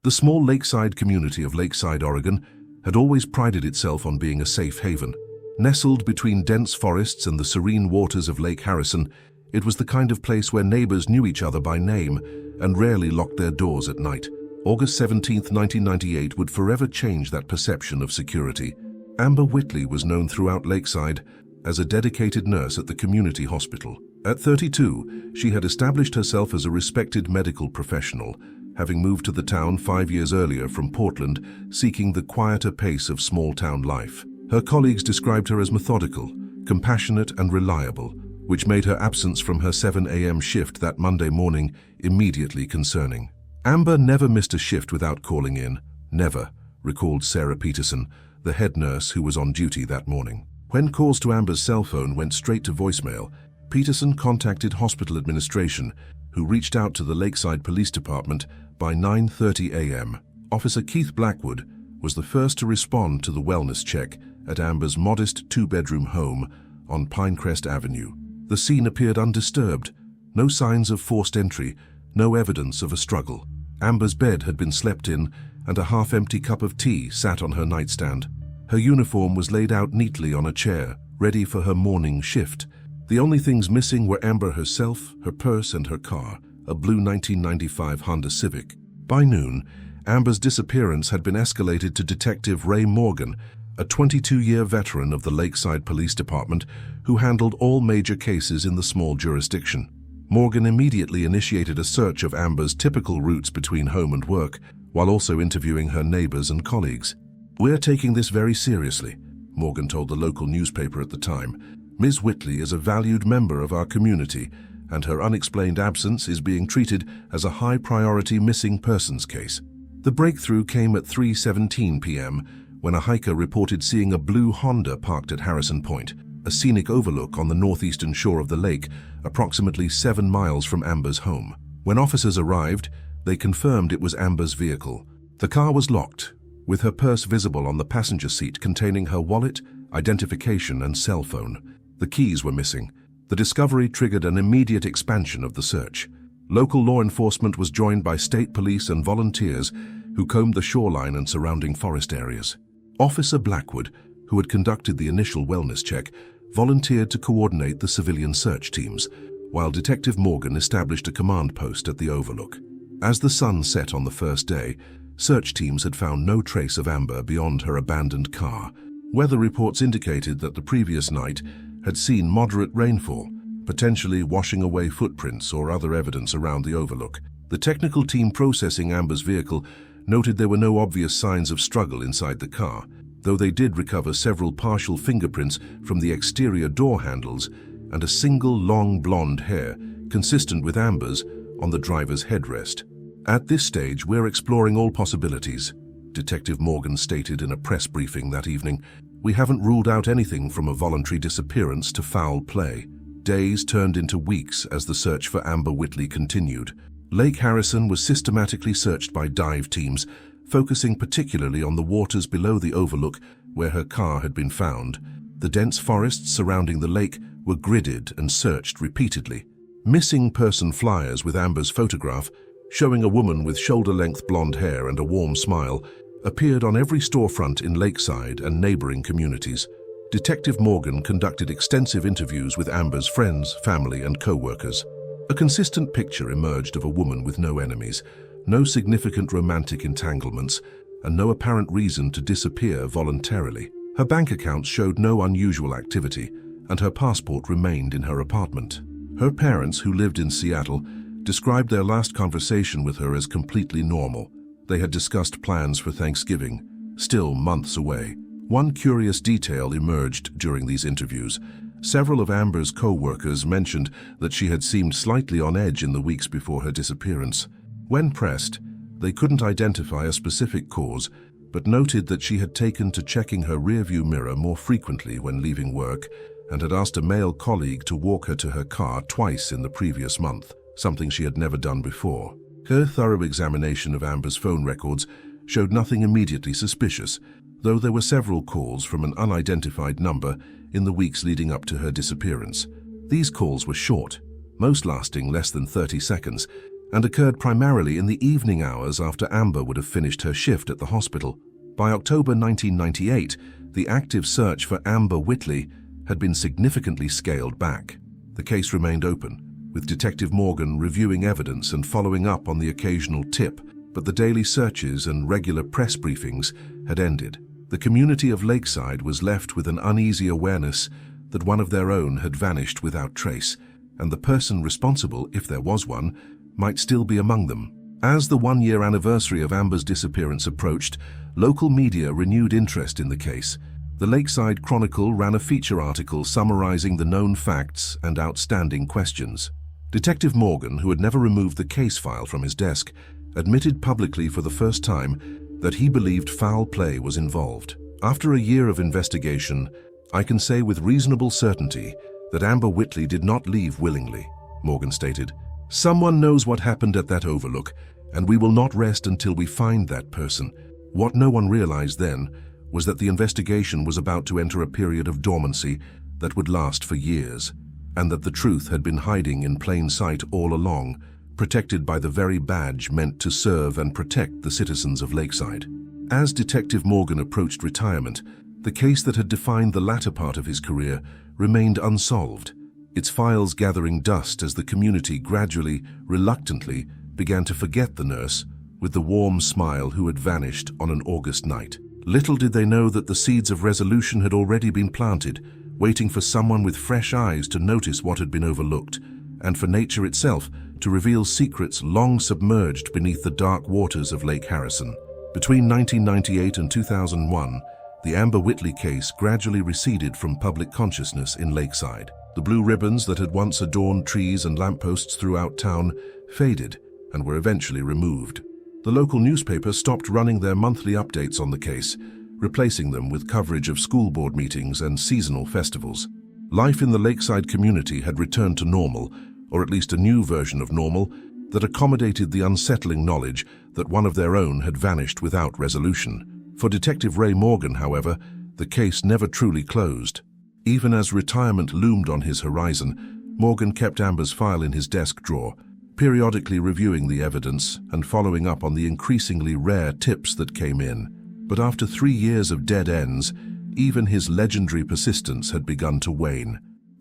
The small lakeside community of Lakeside, Oregon, had always prided itself on being a safe haven. Nestled between dense forests and the serene waters of Lake Harrison, it was the kind of place where neighbors knew each other by name and rarely locked their doors at night. August 17, 1998 would forever change that perception of security. Amber Whitley was known throughout Lakeside as a dedicated nurse at the community hospital. At 32, she had established herself as a respected medical professional, having moved to the town 5 years earlier from Portland, seeking the quieter pace of small-town life. Her colleagues described her as methodical, compassionate, and reliable, which made her absence from her 7 a.m. shift that Monday morning immediately concerning. Amber never missed a shift without calling in. Never, recalled Sarah Peterson, the head nurse who was on duty that morning. When calls to Amber's cell phone went straight to voicemail, Peterson contacted hospital administration, who reached out to the Lakeside Police Department by 9:30 a.m. Officer Keith Blackwood was the first to respond to the wellness check at Amber's modest 2-bedroom home on Pinecrest Avenue. The scene appeared undisturbed, no signs of forced entry, no evidence of a struggle. Amber's bed had been slept in, and a half-empty cup of tea sat on her nightstand. Her uniform was laid out neatly on a chair, ready for her morning shift. The only things missing were Amber herself, her purse, and her car, a blue 1995 Honda Civic. By noon, Amber's disappearance had been escalated to Detective Ray Morgan, a 22-year veteran of the Lakeside Police Department who handled all major cases in the small jurisdiction. Morgan immediately initiated a search of Amber's typical routes between home and work, while also interviewing her neighbors and colleagues. "We're taking this very seriously," Morgan told the local newspaper at the time. "Ms. Whitley is a valued member of our community, and her unexplained absence is being treated as a high-priority missing persons case." The breakthrough came at 3:17 p.m. when a hiker reported seeing a blue Honda parked at Harrison Point, a scenic overlook on the northeastern shore of the lake, approximately 7 miles from Amber's home. When officers arrived, they confirmed it was Amber's vehicle. The car was locked, with her purse visible on the passenger seat containing her wallet, identification, and cell phone. The keys were missing. The discovery triggered an immediate expansion of the search. Local law enforcement was joined by state police and volunteers who combed the shoreline and surrounding forest areas. Officer Blackwood, who had conducted the initial wellness check, volunteered to coordinate the civilian search teams, while Detective Morgan established a command post at the overlook. As the sun set on the first day, search teams had found no trace of Amber beyond her abandoned car. Weather reports indicated that the previous night had seen moderate rainfall, potentially washing away footprints or other evidence around the overlook. The technical team processing Amber's vehicle noted there were no obvious signs of struggle inside the car, though they did recover several partial fingerprints from the exterior door handles and a single long blonde hair, consistent with Amber's, on the driver's headrest. "At this stage, we're exploring all possibilities," Detective Morgan stated in a press briefing that evening. "We haven't ruled out anything from a voluntary disappearance to foul play." Days turned into weeks as the search for Amber Whitley continued. Lake Harrison was systematically searched by dive teams, focusing particularly on the waters below the overlook where her car had been found. The dense forests surrounding the lake were gridded and searched repeatedly. Missing person flyers with Amber's photograph, showing a woman with shoulder-length blonde hair and a warm smile, appeared on every storefront in Lakeside and neighboring communities. Detective Morgan conducted extensive interviews with Amber's friends, family, and co-workers. A consistent picture emerged of a woman with no enemies, no significant romantic entanglements, and no apparent reason to disappear voluntarily. Her bank accounts showed no unusual activity, and her passport remained in her apartment. Her parents, who lived in Seattle, described their last conversation with her as completely normal. They had discussed plans for Thanksgiving, still months away. One curious detail emerged during these interviews. Several of Amber's co-workers mentioned that she had seemed slightly on edge in the weeks before her disappearance. When pressed, they couldn't identify a specific cause, but noted that she had taken to checking her rearview mirror more frequently when leaving work and had asked a male colleague to walk her to her car twice in the previous month, something she had never done before. Her thorough examination of Amber's phone records showed nothing immediately suspicious, though there were several calls from an unidentified number in the weeks leading up to her disappearance. These calls were short, most lasting less than 30 seconds, and occurred primarily in the evening hours after Amber would have finished her shift at the hospital. By October 1998, the active search for Amber Whitley had been significantly scaled back. The case remained open, with Detective Morgan reviewing evidence and following up on the occasional tip, but the daily searches and regular press briefings had ended. The community of Lakeside was left with an uneasy awareness that one of their own had vanished without trace, and the person responsible, if there was one, might still be among them. As the one-year anniversary of Amber's disappearance approached, local media renewed interest in the case. The Lakeside Chronicle ran a feature article summarizing the known facts and outstanding questions. Detective Morgan, who had never removed the case file from his desk, admitted publicly for the first time that he believed foul play was involved. After a year of investigation, I can say with reasonable certainty that Amber Whitley did not leave willingly, Morgan stated. Someone knows what happened at that overlook, and we will not rest until we find that person. What no one realized then was that the investigation was about to enter a period of dormancy that would last for years, and that the truth had been hiding in plain sight all along, protected by the very badge meant to serve and protect the citizens of Lakeside. As Detective Morgan approached retirement, the case that had defined the latter part of his career remained unsolved, its files gathering dust as the community gradually, reluctantly, began to forget the nurse with the warm smile who had vanished on an August night. Little did they know that the seeds of resolution had already been planted, waiting for someone with fresh eyes to notice what had been overlooked, and for nature itself to reveal secrets long submerged beneath the dark waters of Lake Harrison. Between 1998 and 2001, the Amber Whitley case gradually receded from public consciousness in Lakeside. The blue ribbons that had once adorned trees and lampposts throughout town faded and were eventually removed. The local newspaper stopped running their monthly updates on the case, replacing them with coverage of school board meetings and seasonal festivals. Life in the Lakeside community had returned to normal, or at least a new version of normal, that accommodated the unsettling knowledge that one of their own had vanished without resolution. For Detective Ray Morgan, however, the case never truly closed. Even as retirement loomed on his horizon, Morgan kept Amber's file in his desk drawer, periodically reviewing the evidence and following up on the increasingly rare tips that came in. But after 3 years of dead ends, even his legendary persistence had begun to wane.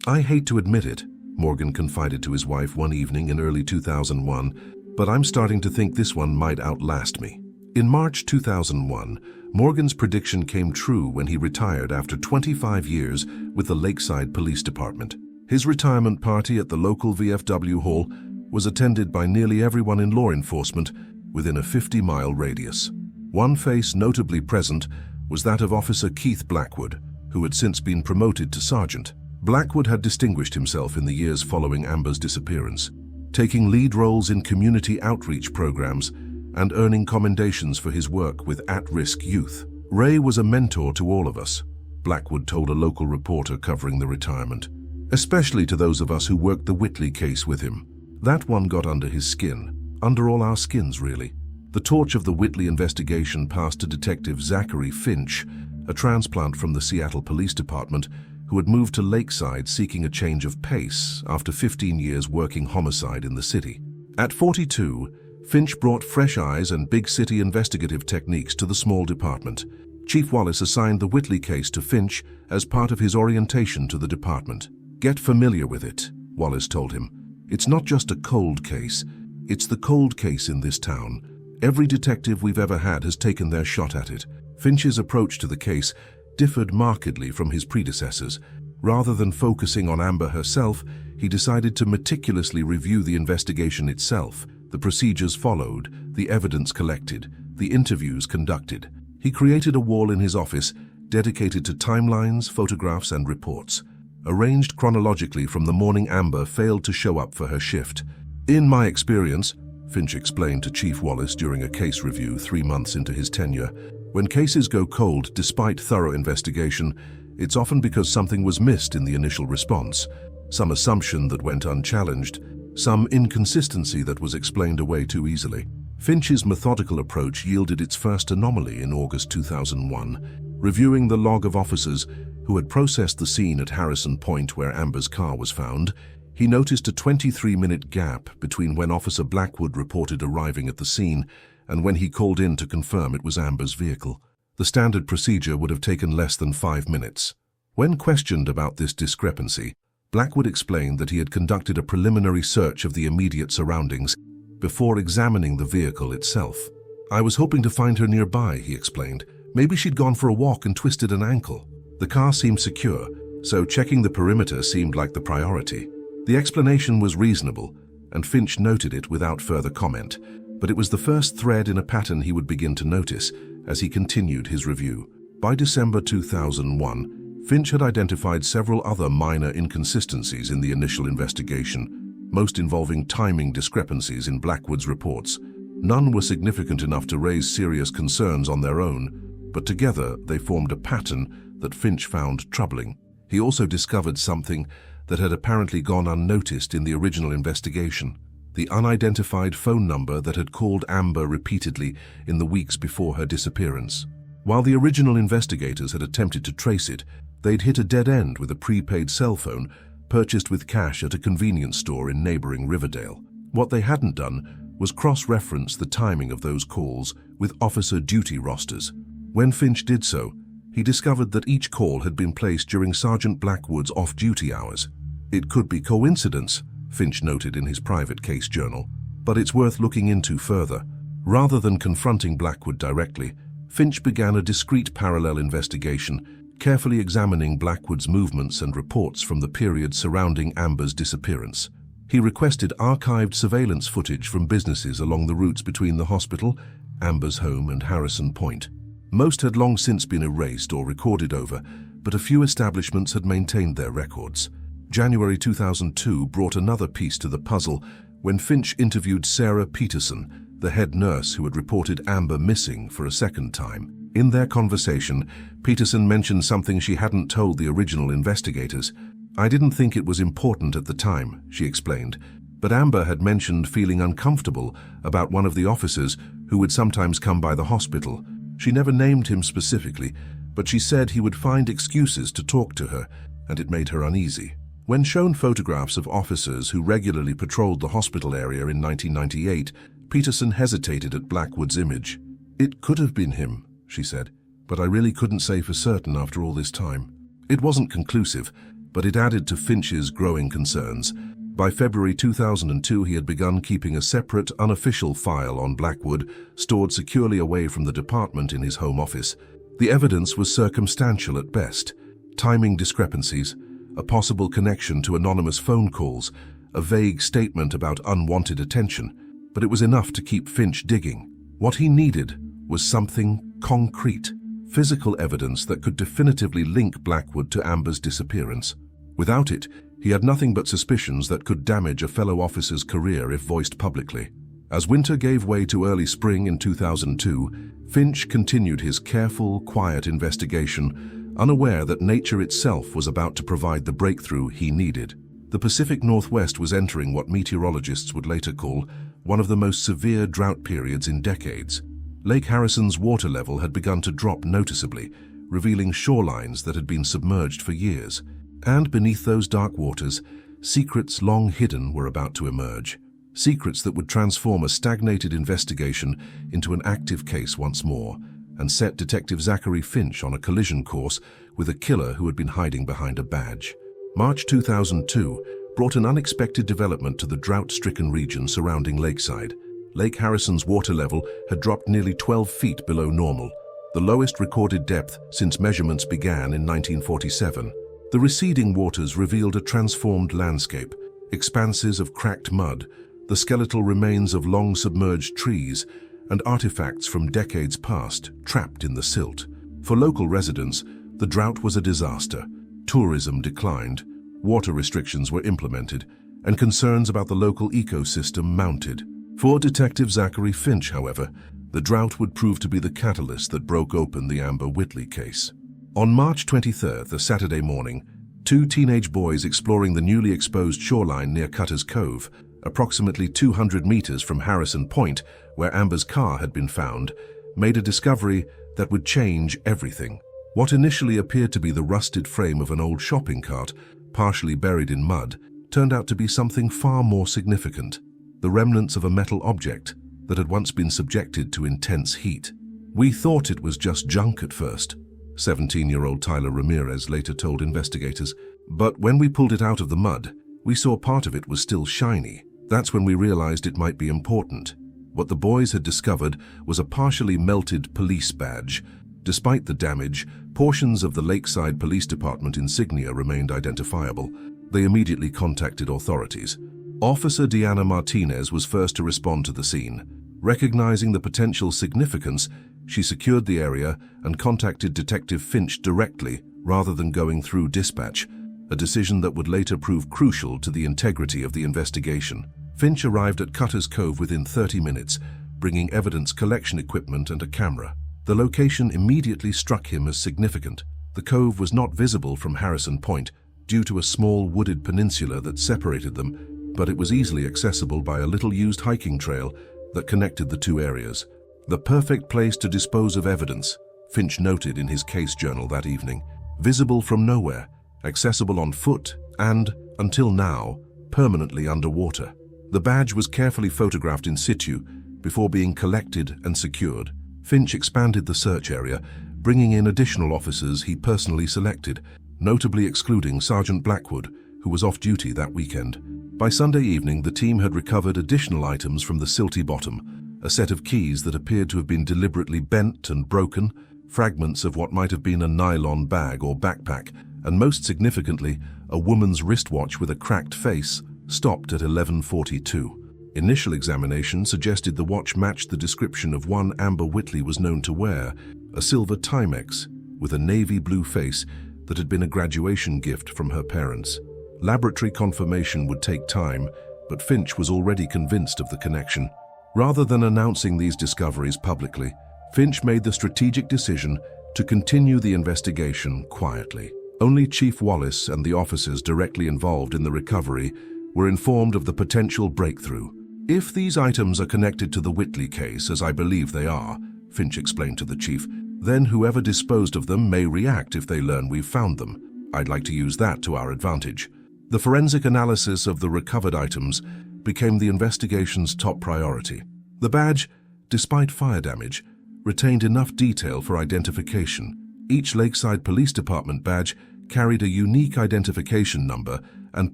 "I hate to admit it," Morgan confided to his wife one evening in early 2001, "but I'm starting to think this one might outlast me." In March 2001, Morgan's prediction came true when he retired after 25 years with the Lakeside Police Department. His retirement party at the local VFW hall was attended by nearly everyone in law enforcement within a 50-mile radius. One face notably present was that of Officer Keith Blackwood, who had since been promoted to sergeant. Blackwood had distinguished himself in the years following Amber's disappearance, taking lead roles in community outreach programs and earning commendations for his work with at-risk youth. "Ray was a mentor to all of us," Blackwood told a local reporter covering the retirement, "especially to those of us who worked the Whitley case with him. That one got under his skin, under all our skins, really." The torch of the Whitley investigation passed to Detective Zachary Finch, a transplant from the Seattle Police Department who had moved to Lakeside seeking a change of pace after 15 years working homicide in the city. At 42, Finch brought fresh eyes and big city investigative techniques to the small department. Chief Wallace assigned the Whitley case to Finch as part of his orientation to the department. "Get familiar with it," Wallace told him. "It's not just a cold case, it's the cold case in this town. Every detective we've ever had has taken their shot at it." Finch's approach to the case differed markedly from his predecessors. Rather than focusing on Amber herself, he decided to meticulously review the investigation itself, the procedures followed, the evidence collected, the interviews conducted. He created a wall in his office dedicated to timelines, photographs, and reports, arranged chronologically from the morning Amber failed to show up for her shift. "In my experience," Finch explained to Chief Wallace during a case review 3 months into his tenure, "when cases go cold despite thorough investigation, it's often because something was missed in the initial response, some assumption that went unchallenged, some inconsistency that was explained away too easily." Finch's methodical approach yielded its first anomaly in August 2001. Reviewing the log of officers who had processed the scene at Harrison Point where Amber's car was found, He noticed a 23-minute gap between when Officer Blackwood reported arriving at the scene and when he called in to confirm it was Amber's vehicle. The standard procedure would have taken less than 5 minutes. When questioned about this discrepancy, Blackwood explained that he had conducted a preliminary search of the immediate surroundings before examining the vehicle itself. "I was hoping to find her nearby," he explained. "Maybe she'd gone for a walk and twisted an ankle." The car seemed secure, so checking the perimeter seemed like the priority. The explanation was reasonable, and Finch noted it without further comment, but it was the first thread in a pattern he would begin to notice as he continued his review. By December 2001, Finch had identified several other minor inconsistencies in the initial investigation, most involving timing discrepancies in Blackwood's reports. None were significant enough to raise serious concerns on their own, but together they formed a pattern that Finch found troubling. He also discovered something that had apparently gone unnoticed in the original investigation: the unidentified phone number that had called Amber repeatedly in the weeks before her disappearance. While the original investigators had attempted to trace it, they'd hit a dead end with a prepaid cell phone purchased with cash at a convenience store in neighboring Riverdale. What they hadn't done was cross-reference the timing of those calls with officer duty rosters. When Finch did so, he discovered that each call had been placed during Sergeant Blackwood's off-duty hours. "It could be coincidence," Finch noted in his private case journal, "but it's worth looking into further." Rather than confronting Blackwood directly, Finch began a discreet parallel investigation, carefully examining Blackwood's movements and reports from the period surrounding Amber's disappearance. He requested archived surveillance footage from businesses along the routes between the hospital, Amber's home, and Harrison Point. Most had long since been erased or recorded over, but a few establishments had maintained their records. January 2002 brought another piece to the puzzle when Finch interviewed Sarah Peterson, the head nurse who had reported Amber missing for a second time. In their conversation, Peterson mentioned something she hadn't told the original investigators. "I didn't think it was important at the time," she explained, but Amber had mentioned feeling uncomfortable about one of the officers who would sometimes come by the hospital. She never named him specifically, but she said he would find excuses to talk to her, and it made her uneasy. When shown photographs of officers who regularly patrolled the hospital area in 1998, Peterson hesitated at Blackwood's image. "It could have been him," she said, "but I really couldn't say for certain after all this time." It wasn't conclusive, but it added to Finch's growing concerns. By February 2002, he had begun keeping a separate, unofficial file on Blackwood, stored securely away from the department in his home office. The evidence was circumstantial at best: timing discrepancies, a possible connection to anonymous phone calls, a vague statement about unwanted attention, but it was enough to keep Finch digging. What he needed was something concrete, physical evidence that could definitively link Blackwood to Amber's disappearance. Without it, he had nothing but suspicions that could damage a fellow officer's career if voiced publicly. As winter gave way to early spring in 2002, Finch continued his careful, quiet investigation, unaware that nature itself was about to provide the breakthrough he needed. The Pacific Northwest was entering what meteorologists would later call one of the most severe drought periods in decades. Lake Harrison's water level had begun to drop noticeably, revealing shorelines that had been submerged for years. And beneath those dark waters, secrets long hidden were about to emerge. Secrets that would transform a stagnated investigation into an active case once more, and set Detective Zachary Finch on a collision course with a killer who had been hiding behind a badge. March 2002 brought an unexpected development to the drought-stricken region surrounding Lakeside. Lake Harrison's water level had dropped nearly 12 feet below normal, the lowest recorded depth since measurements began in 1947. The receding waters revealed a transformed landscape, expanses of cracked mud, the skeletal remains of long-submerged trees, and artifacts from decades past trapped in the silt. For local residents, the drought was a disaster. Tourism declined, water restrictions were implemented, and concerns about the local ecosystem mounted. For Detective Zachary Finch, however, the drought would prove to be the catalyst that broke open the Amber Whitley case. On March 23rd, a Saturday morning, two teenage boys exploring the newly exposed shoreline near Cutter's Cove, approximately 200 meters from Harrison Point, where Amber's car had been found, made a discovery that would change everything. What initially appeared to be the rusted frame of an old shopping cart, partially buried in mud, turned out to be something far more significant: the remnants of a metal object that had once been subjected to intense heat. "We thought it was just junk at first," 17-year-old Tyler Ramirez later told investigators. "But when we pulled it out of the mud, we saw part of it was still shiny. That's when we realized it might be important." What the boys had discovered was a partially melted police badge. Despite the damage, portions of the Lakeside Police Department insignia remained identifiable. They immediately contacted authorities. Officer Deanna Martinez was first to respond to the scene. Recognizing the potential significance, she secured the area and contacted Detective Finch directly rather than going through dispatch, a decision that would later prove crucial to the integrity of the investigation. Finch arrived at Cutter's Cove within 30 minutes, bringing evidence collection equipment and a camera. The location immediately struck him as significant. The cove was not visible from Harrison Point due to a small wooded peninsula that separated them, but it was easily accessible by a little-used hiking trail that connected the two areas. "The perfect place to dispose of evidence," Finch noted in his case journal that evening. "Visible from nowhere, accessible on foot, and, until now, permanently underwater." The badge was carefully photographed in situ before being collected and secured. Finch expanded the search area, bringing in additional officers he personally selected, notably excluding Sergeant Blackwood, who was off duty that weekend. By Sunday evening, the team had recovered additional items from the silty bottom: a set of keys that appeared to have been deliberately bent and broken, fragments of what might have been a nylon bag or backpack, and most significantly, a woman's wristwatch with a cracked face, stopped at 11:42. Initial examination suggested the watch matched the description of one Amber Whitley was known to wear, a silver Timex with a navy blue face that had been a graduation gift from her parents. Laboratory confirmation would take time, but Finch was already convinced of the connection. Rather than announcing these discoveries publicly, Finch made the strategic decision to continue the investigation quietly. Only Chief Wallace and the officers directly involved in the recovery were informed of the potential breakthrough. "If these items are connected to the Whitley case, as I believe they are," Finch explained to the chief, "then whoever disposed of them may react if they learn we've found them. I'd like to use that to our advantage." The forensic analysis of the recovered items became the investigation's top priority. The badge, despite fire damage, retained enough detail for identification. Each Lakeside Police Department badge carried a unique identification number, and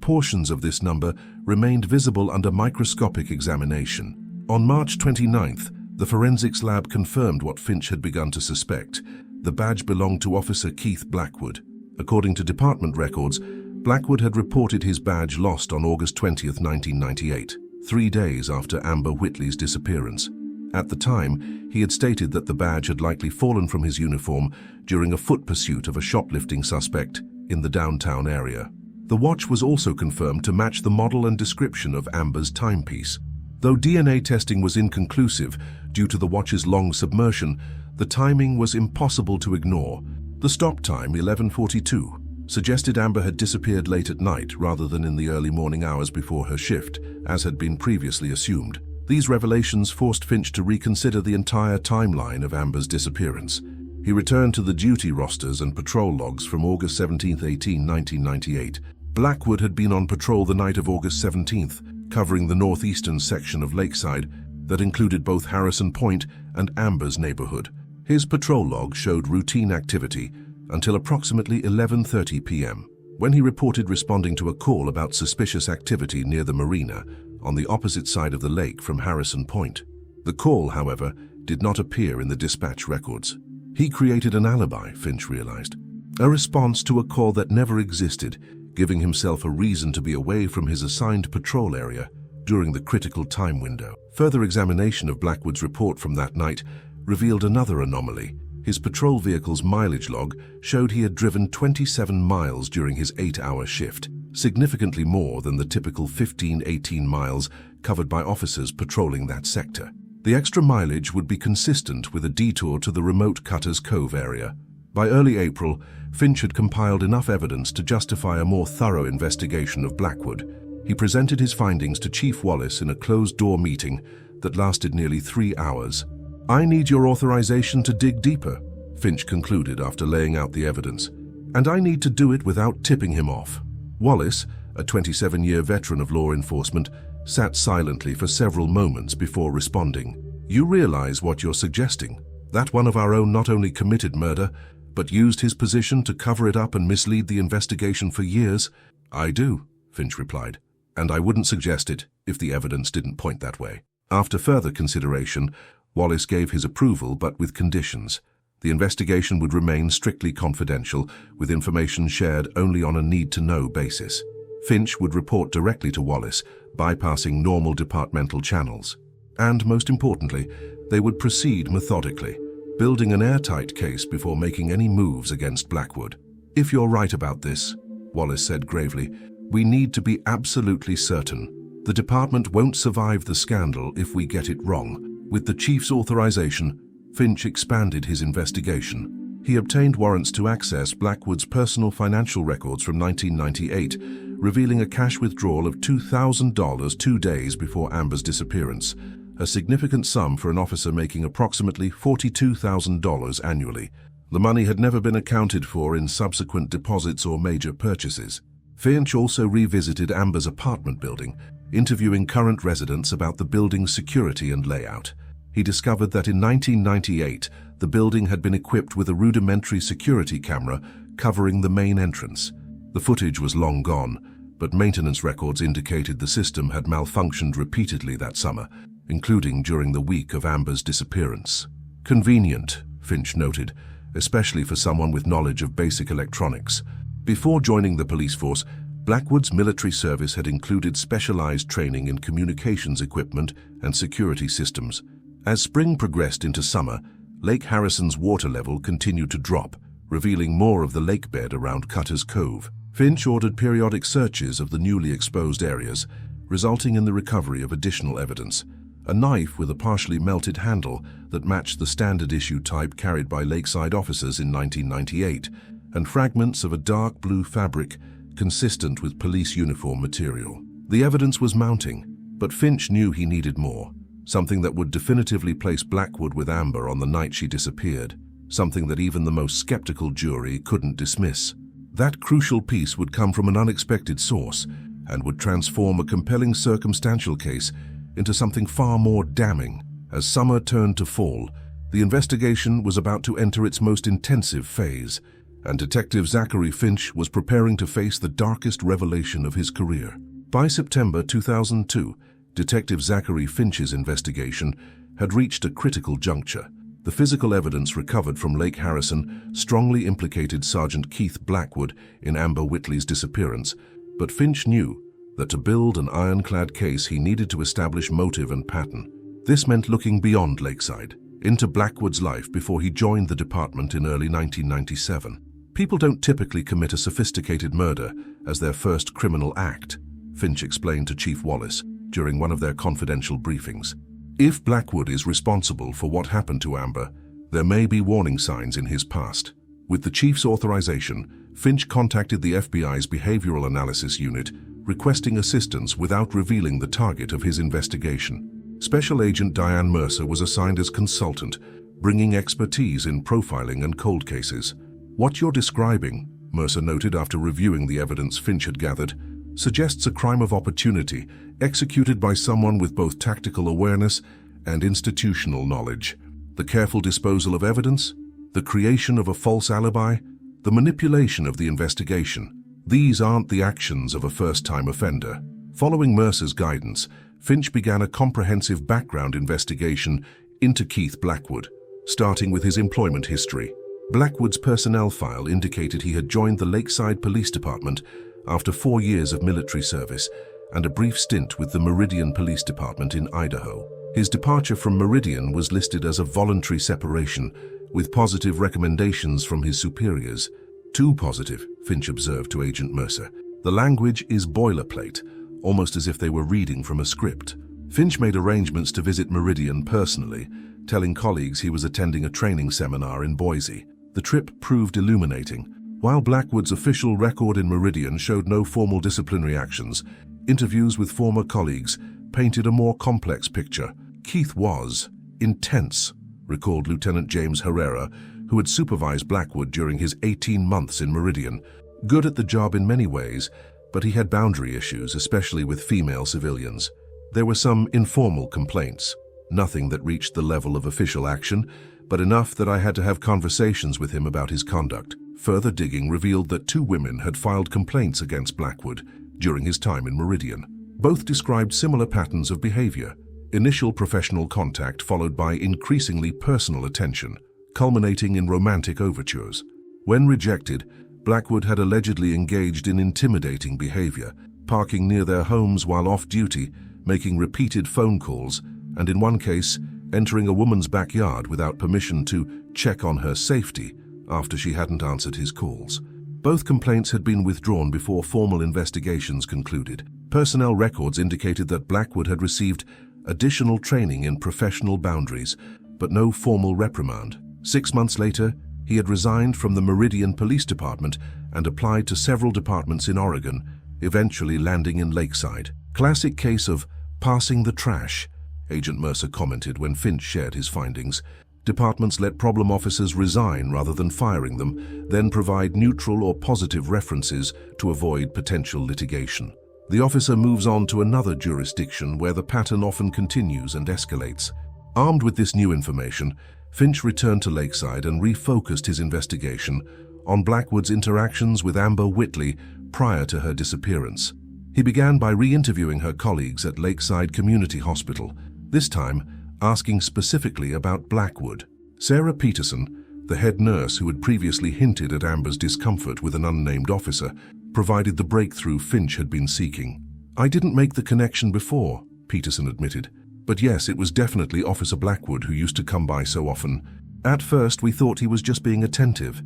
portions of this number remained visible under microscopic examination. On March 29th, the forensics lab confirmed what Finch had begun to suspect. The badge belonged to Officer Keith Blackwood. According to department records, Blackwood had reported his badge lost on August 20th, 1998, 3 days after Amber Whitley's disappearance. At the time, he had stated that the badge had likely fallen from his uniform during a foot pursuit of a shoplifting suspect in the downtown area. The watch was also confirmed to match the model and description of Amber's timepiece. Though DNA testing was inconclusive due to the watch's long submersion, the timing was impossible to ignore. The stop time, 11:42, suggested Amber had disappeared late at night rather than in the early morning hours before her shift, as had been previously assumed. These revelations forced Finch to reconsider the entire timeline of Amber's disappearance. He returned to the duty rosters and patrol logs from August 17-18, 1998. Blackwood had been on patrol the night of August 17th, covering the northeastern section of Lakeside that included both Harrison Point and Amber's neighborhood. His patrol log showed routine activity until approximately 11:30 p.m., when he reported responding to a call about suspicious activity near the marina on the opposite side of the lake from Harrison Point. The call, however, did not appear in the dispatch records. He created an alibi, Finch realized, a response to a call that never existed, giving himself a reason to be away from his assigned patrol area during the critical time window. Further examination of Blackwood's report from that night revealed another anomaly. His patrol vehicle's mileage log showed he had driven 27 miles during his 8-hour shift, significantly more than the typical 15-18 miles covered by officers patrolling that sector. The extra mileage would be consistent with a detour to the remote Cutter's Cove area. By early April, Finch had compiled enough evidence to justify a more thorough investigation of Blackwood. He presented his findings to Chief Wallace in a closed-door meeting that lasted nearly 3 hours. "I need your authorization to dig deeper," Finch concluded after laying out the evidence. "And I need to do it without tipping him off." Wallace, a 27-year veteran of law enforcement, sat silently for several moments before responding. "You realize what you're suggesting? That one of our own not only committed murder, but used his position to cover it up and mislead the investigation for years?" "I do," Finch replied, "and I wouldn't suggest it if the evidence didn't point that way." After further consideration, Wallace gave his approval, but with conditions. The investigation would remain strictly confidential, with information shared only on a need-to-know basis. Finch would report directly to Wallace, bypassing normal departmental channels. And most importantly, they would proceed methodically, building an airtight case before making any moves against Blackwood. "If you're right about this," Wallace said gravely, "we need to be absolutely certain. The department won't survive the scandal if we get it wrong." With the chief's authorization, Finch expanded his investigation. He obtained warrants to access Blackwood's personal financial records from 1998, revealing a cash withdrawal of $2,000 2 days before Amber's disappearance, a significant sum for an officer making approximately $42,000 annually. The money had never been accounted for in subsequent deposits or major purchases. Finch also revisited Amber's apartment building, interviewing current residents about the building's security and layout. He discovered that in 1998, the building had been equipped with a rudimentary security camera covering the main entrance. The footage was long gone, but maintenance records indicated the system had malfunctioned repeatedly that summer, including during the week of Amber's disappearance. "Convenient," Finch noted, especially for someone with knowledge of basic electronics. Before joining the police force, Blackwood's military service had included specialized training in communications equipment and security systems. As spring progressed into summer, Lake Harrison's water level continued to drop, revealing more of the lake bed around Cutter's Cove. Finch ordered periodic searches of the newly exposed areas, resulting in the recovery of additional evidence: a knife with a partially melted handle that matched the standard issue type carried by Lakeside officers in 1998, and fragments of a dark blue fabric consistent with police uniform material. The evidence was mounting, but Finch knew he needed more, something that would definitively place Blackwood with Amber on the night she disappeared, something that even the most skeptical jury couldn't dismiss. That crucial piece would come from an unexpected source and would transform a compelling circumstantial case into something far more damning. As summer turned to fall, the investigation was about to enter its most intensive phase, and Detective Zachary Finch was preparing to face the darkest revelation of his career. By September 2002, Detective Zachary Finch's investigation had reached a critical juncture. The physical evidence recovered from Lake Harrison strongly implicated Sergeant Keith Blackwood in Amber Whitley's disappearance, but Finch knew that to build an ironclad case he needed to establish motive and pattern. This meant looking beyond Lakeside, into Blackwood's life before he joined the department in early 1997. "People don't typically commit a sophisticated murder as their first criminal act," Finch explained to Chief Wallace during one of their confidential briefings. "If Blackwood is responsible for what happened to Amber, there may be warning signs in his past." With the chief's authorization, Finch contacted the FBI's Behavioral Analysis Unit, requesting assistance without revealing the target of his investigation. Special Agent Diane Mercer was assigned as consultant, bringing expertise in profiling and cold cases. "What you're describing," Mercer noted after reviewing the evidence Finch had gathered, "suggests a crime of opportunity executed by someone with both tactical awareness and institutional knowledge. The careful disposal of evidence, the creation of a false alibi, the manipulation of the investigation. These aren't the actions of a first-time offender." Following Mercer's guidance, Finch began a comprehensive background investigation into Keith Blackwood, starting with his employment history. Blackwood's personnel file indicated he had joined the Lakeside Police Department after 4 years of military service and a brief stint with the Meridian Police Department in Idaho. His departure from Meridian was listed as a voluntary separation, with positive recommendations from his superiors. "Too positive," Finch observed to Agent Mercer. "The language is boilerplate, almost as if they were reading from a script." Finch made arrangements to visit Meridian personally, telling colleagues he was attending a training seminar in Boise. The trip proved illuminating. While Blackwood's official record in Meridian showed no formal disciplinary actions, interviews with former colleagues painted a more complex picture. "Keith was intense," recalled Lieutenant James Herrera, who had supervised Blackwood during his 18 months in Meridian. "Good at the job in many ways, but he had boundary issues, especially with female civilians. There were some informal complaints, nothing that reached the level of official action, but enough that I had to have conversations with him about his conduct. Further digging revealed that 2 women had filed complaints against Blackwood during his time in Meridian. Both described similar patterns of behavior: initial professional contact followed by increasingly personal attention, culminating in romantic overtures. When rejected, Blackwood had allegedly engaged in intimidating behavior, parking near their homes while off-duty, making repeated phone calls, and in one case, entering a woman's backyard without permission to check on her safety after she hadn't answered his calls. Both complaints had been withdrawn before formal investigations concluded. Personnel records indicated that Blackwood had received additional training in professional boundaries, but no formal reprimand. 6 months later, he had resigned from the Meridian Police Department and applied to several departments in Oregon, eventually landing in Lakeside. Classic case of passing the trash, Agent Mercer commented when Finch shared his findings. Departments let problem officers resign rather than firing them, then provide neutral or positive references to avoid potential litigation. The officer moves on to another jurisdiction where the pattern often continues and escalates. Armed with this new information, Finch returned to Lakeside and refocused his investigation on Blackwood's interactions with Amber Whitley prior to her disappearance. He began by re-interviewing her colleagues at Lakeside Community Hospital, this time asking specifically about Blackwood. Sarah Peterson, the head nurse who had previously hinted at Amber's discomfort with an unnamed officer, provided the breakthrough Finch had been seeking. "I didn't make the connection before," Peterson admitted. "But yes, it was definitely Officer Blackwood who used to come by so often. At first, we thought he was just being attentive,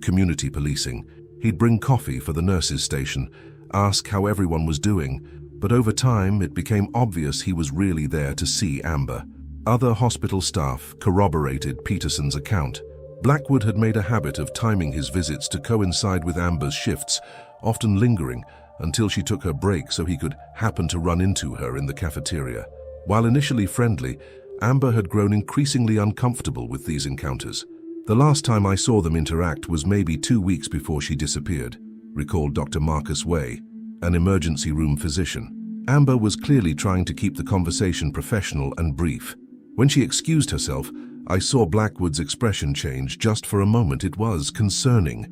community policing. He'd bring coffee for the nurses' station, ask how everyone was doing, but over time it became obvious he was really there to see Amber." Other hospital staff corroborated Peterson's account. Blackwood had made a habit of timing his visits to coincide with Amber's shifts, often lingering until she took her break so he could happen to run into her in the cafeteria. While initially friendly, Amber had grown increasingly uncomfortable with these encounters. "The last time I saw them interact was maybe 2 weeks before she disappeared," recalled Dr. Marcus Way, an emergency room physician. Amber was clearly trying to keep the conversation professional and brief. "When she excused herself, I saw Blackwood's expression change just for a moment. It was concerning.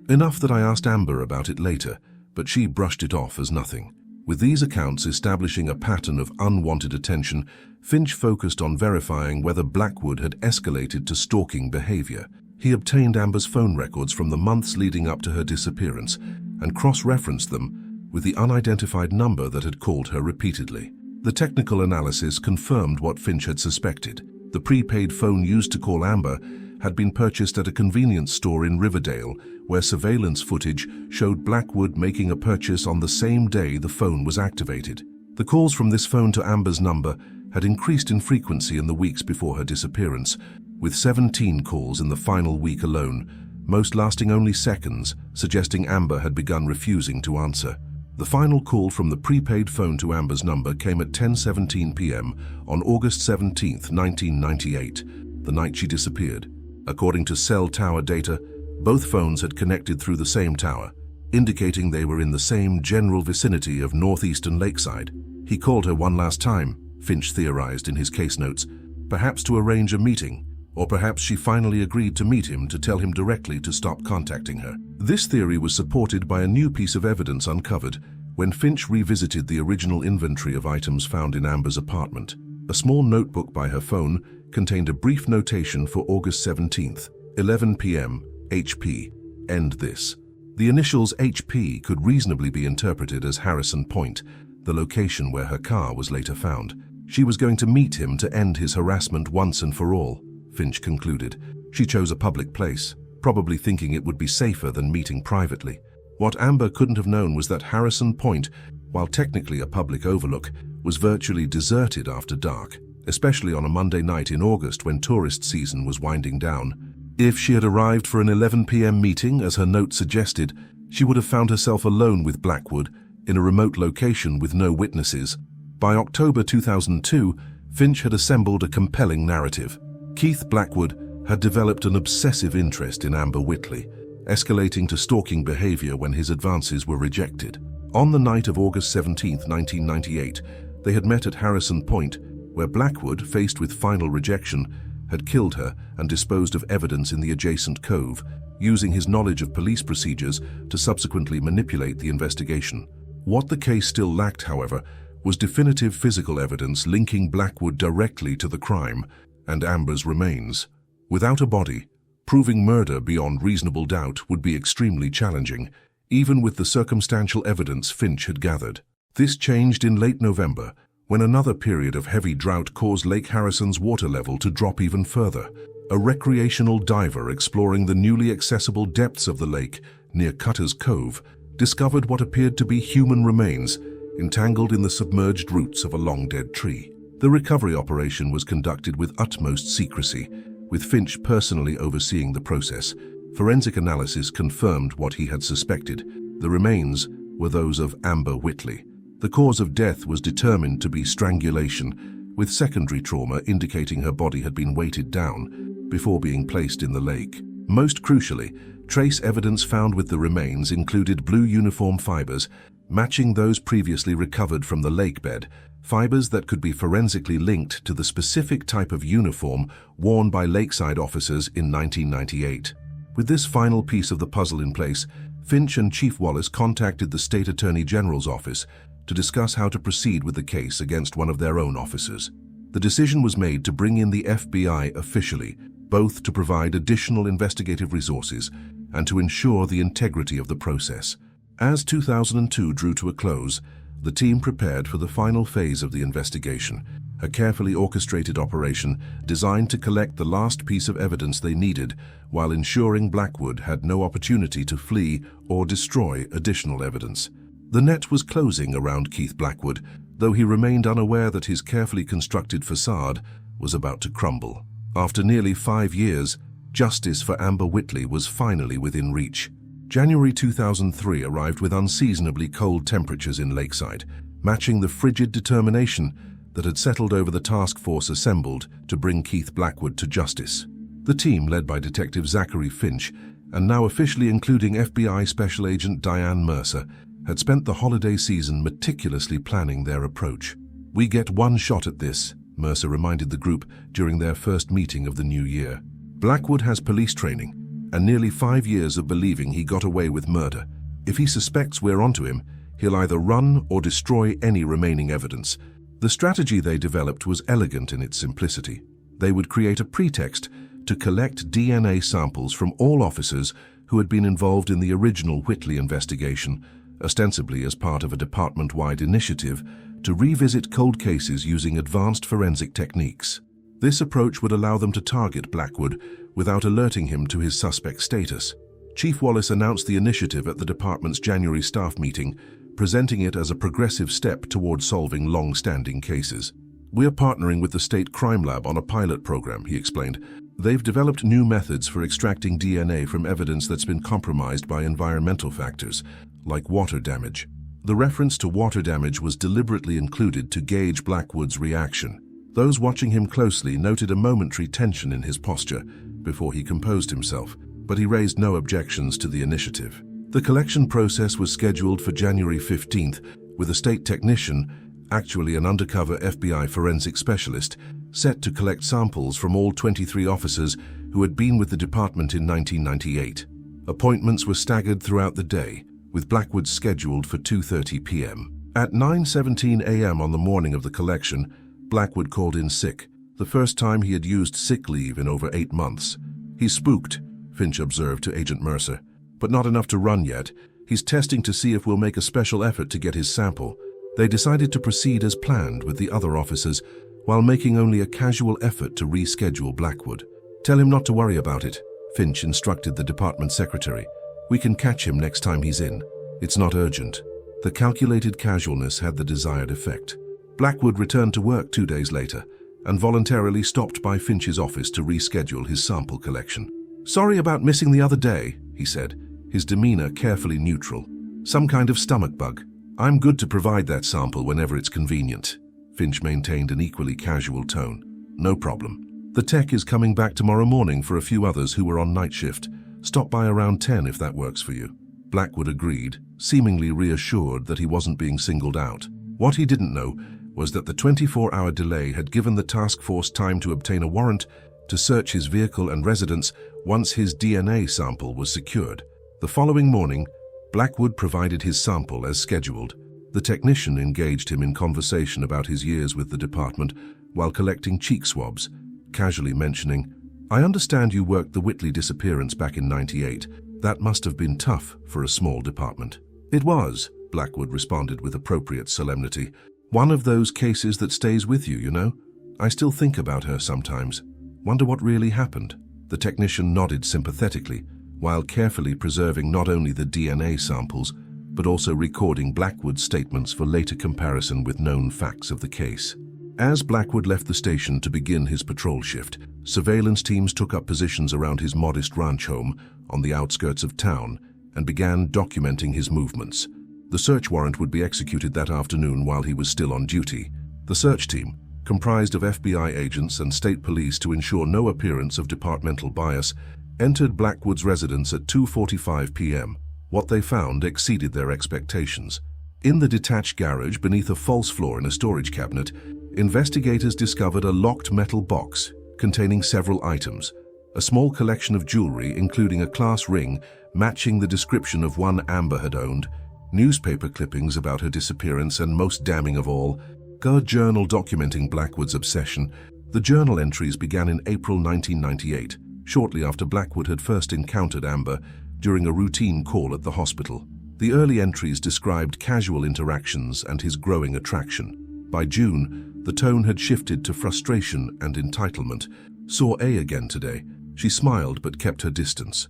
Enough that I asked Amber about it later, but she brushed it off as nothing." With these accounts establishing a pattern of unwanted attention, Finch focused on verifying whether Blackwood had escalated to stalking behavior. He obtained Amber's phone records from the months leading up to her disappearance and cross-referenced them with the unidentified number that had called her repeatedly. The technical analysis confirmed what Finch had suspected. The prepaid phone used to call Amber had been purchased at a convenience store in Riverdale, where surveillance footage showed Blackwood making a purchase on the same day the phone was activated. The calls from this phone to Amber's number had increased in frequency in the weeks before her disappearance, with 17 calls in the final week alone, most lasting only seconds, suggesting Amber had begun refusing to answer. The final call from the prepaid phone to Amber's number came at 10:17 p.m. on August 17, 1998, the night she disappeared. According to cell tower data, both phones had connected through the same tower, indicating they were in the same general vicinity of northeastern Lakeside. He called her one last time, Finch theorized in his case notes, perhaps to arrange a meeting, or perhaps she finally agreed to meet him to tell him directly to stop contacting her. This theory was supported by a new piece of evidence uncovered when Finch revisited the original inventory of items found in Amber's apartment. A small notebook by her phone contained a brief notation for August 17th, 11 p.m., HP, end this. The initials HP could reasonably be interpreted as Harrison Point, the location where her car was later found. She was going to meet him to end his harassment once and for all, Finch concluded. She chose a public place, probably thinking it would be safer than meeting privately. What Amber couldn't have known was that Harrison Point, while technically a public overlook, was virtually deserted after dark, especially on a Monday night in August when tourist season was winding down. If she had arrived for an 11 p.m. meeting, as her note suggested, she would have found herself alone with Blackwood in a remote location with no witnesses. By October 2002, Finch had assembled a compelling narrative. Keith Blackwood had developed an obsessive interest in Amber Whitley, escalating to stalking behavior when his advances were rejected. On the night of August 17, 1998, they had met at Harrison Point, where Blackwood, faced with final rejection, had killed her and disposed of evidence in the adjacent cove, using his knowledge of police procedures to subsequently manipulate the investigation. What the case still lacked, however, was definitive physical evidence linking Blackwood directly to the crime and Amber's remains. Without a body, proving murder beyond reasonable doubt would be extremely challenging, even with the circumstantial evidence Finch had gathered. This changed in late November, when another period of heavy drought caused Lake Harrison's water level to drop even further. A recreational diver exploring the newly accessible depths of the lake near Cutter's Cove discovered what appeared to be human remains entangled in the submerged roots of a long-dead tree. The recovery operation was conducted with utmost secrecy, with Finch personally overseeing the process. Forensic analysis confirmed what he had suspected. The remains were those of Amber Whitley. The cause of death was determined to be strangulation, with secondary trauma indicating her body had been weighted down before being placed in the lake. Most crucially, trace evidence found with the remains included blue uniform fibers, matching those previously recovered from the lake bed, fibers that could be forensically linked to the specific type of uniform worn by Lakeside officers in 1998. With this final piece of the puzzle in place, Finch and Chief Wallace contacted the State Attorney General's office to discuss how to proceed with the case against one of their own officers. The decision was made to bring in the FBI officially, both to provide additional investigative resources and to ensure the integrity of the process. As 2002 drew to a close, the team prepared for the final phase of the investigation, a carefully orchestrated operation designed to collect the last piece of evidence they needed while ensuring Blackwood had no opportunity to flee or destroy additional evidence. The net was closing around Keith Blackwood, though he remained unaware that his carefully constructed facade was about to crumble. After nearly 5 years, justice for Amber Whitley was finally within reach. January 2003 arrived with unseasonably cold temperatures in Lakeside, matching the frigid determination that had settled over the task force assembled to bring Keith Blackwood to justice. The team, led by Detective Zachary Finch, and now officially including FBI Special Agent Diane Mercer, had spent the holiday season meticulously planning their approach. "We get one shot at this," Mercer reminded the group during their first meeting of the new year. "Blackwood has police training and nearly 5 years of believing he got away with murder. If he suspects we're onto him, he'll either run or destroy any remaining evidence." The strategy they developed was elegant in its simplicity. They would create a pretext to collect DNA samples from all officers who had been involved in the original Whitley investigation, ostensibly as part of a department-wide initiative to revisit cold cases using advanced forensic techniques. This approach would allow them to target Blackwood without alerting him to his suspect status. Chief Wallace announced the initiative at the department's January staff meeting, presenting it as a progressive step toward solving long-standing cases. "We're partnering with the State Crime Lab on a pilot program," he explained. "They've developed new methods for extracting DNA from evidence that's been compromised by environmental factors, like water damage." The reference to water damage was deliberately included to gauge Blackwood's reaction. Those watching him closely noted a momentary tension in his posture before he composed himself, but he raised no objections to the initiative. The collection process was scheduled for January 15th, with a state technician, actually an undercover FBI forensic specialist, set to collect samples from all 23 officers who had been with the department in 1998. Appointments were staggered throughout the day, with Blackwood scheduled for 2:30 p.m. At 9:17 a.m. on the morning of the collection, Blackwood called in sick, the first time he had used sick leave in over 8 months. "He's spooked," Finch observed to Agent Mercer, "but not enough to run yet. He's testing to see if we'll make a special effort to get his sample." They decided to proceed as planned with the other officers, while making only a casual effort to reschedule Blackwood. "Tell him not to worry about it," Finch instructed the department secretary. "We can catch him next time he's in. It's not urgent." The calculated casualness had the desired effect. Blackwood returned to work 2 days later and voluntarily stopped by Finch's office to reschedule his sample collection. "Sorry about missing the other day," he said, his demeanor carefully neutral. "Some kind of stomach bug. I'm good to provide that sample whenever it's convenient." Finch maintained an equally casual tone. "No problem. The tech is coming back tomorrow morning for a few others who were on night shift. Stop by around 10 if that works for you." Blackwood agreed, seemingly reassured that he wasn't being singled out. What he didn't know was that the 24-hour delay had given the task force time to obtain a warrant to search his vehicle and residence once his DNA sample was secured. The following morning, Blackwood provided his sample as scheduled. The technician engaged him in conversation about his years with the department while collecting cheek swabs, casually mentioning, "I understand you worked the Whitley disappearance back in '98. That must have been tough for a small department." "It was," Blackwood responded with appropriate solemnity. "One of those cases that stays with you, you know? I still think about her sometimes. Wonder what really happened." The technician nodded sympathetically, while carefully preserving not only the DNA samples, but also recording Blackwood's statements for later comparison with known facts of the case. As Blackwood left the station to begin his patrol shift, surveillance teams took up positions around his modest ranch home on the outskirts of town and began documenting his movements. The search warrant would be executed that afternoon while he was still on duty. The search team, comprised of FBI agents and state police to ensure no appearance of departmental bias, entered Blackwood's residence at 2:45 p.m. What they found exceeded their expectations. In the detached garage beneath a false floor in a storage cabinet, investigators discovered a locked metal box containing several items. A small collection of jewelry, including a class ring matching the description of one Amber had owned, newspaper clippings about her disappearance, and most damning of all, a journal documenting Blackwood's obsession. The journal entries began in April 1998, shortly after Blackwood had first encountered Amber during a routine call at the hospital. The early entries described casual interactions and his growing attraction. By June, the tone had shifted to frustration and entitlement. "Saw A again today. She smiled but kept her distance,